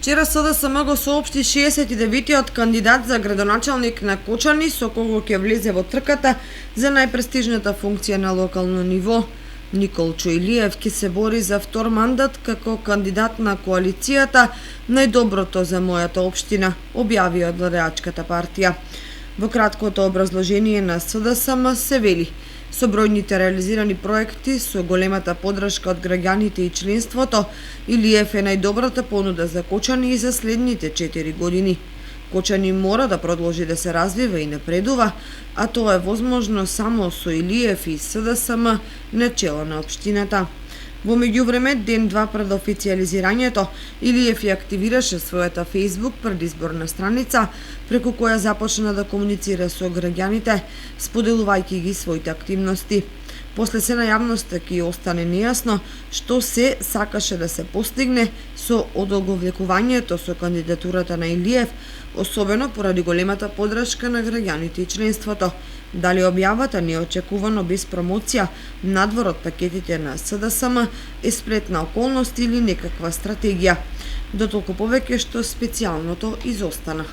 Вчера СДСМ го соопшти 69-тиот кандидат за градоначалник на Кочани, со кого ќе влезе во трката за најпрестижната функција на локално ниво. Никол Чоилиев ќе се бори за втор мандат како кандидат на коалицијата "Најдоброто за мојата општина", објави од владеачката партија. Во краткото образложение на СДСМ се вели: со бројните реализирани проекти, со големата подршка од граѓаните и членството, Илиев е најдобрата понуда за Кочани и за следните 4 години. Кочани мора да продолжи да се развива и напредува, а тоа е возможно само со Илиев и СДСМ на чело на општината. Во меѓувреме, ден-два пред официјализирањето, Илиев ја активираше својата Facebook предизборна страница, преку која започна да комуницира со граѓаните, споделувајќи ги своите активности. После се на јавноста ќе остане нејасно што се сакаше да се постигне со одолговлекувањето со кандидатурата на Илиев, особено поради големата подршка на граѓаните и членството. Дали објавата неочекувано без промоција надвор од пакетите на СДСМ е сплетна околност или некаква стратегија, дотолку повеќе што специјалното изостана.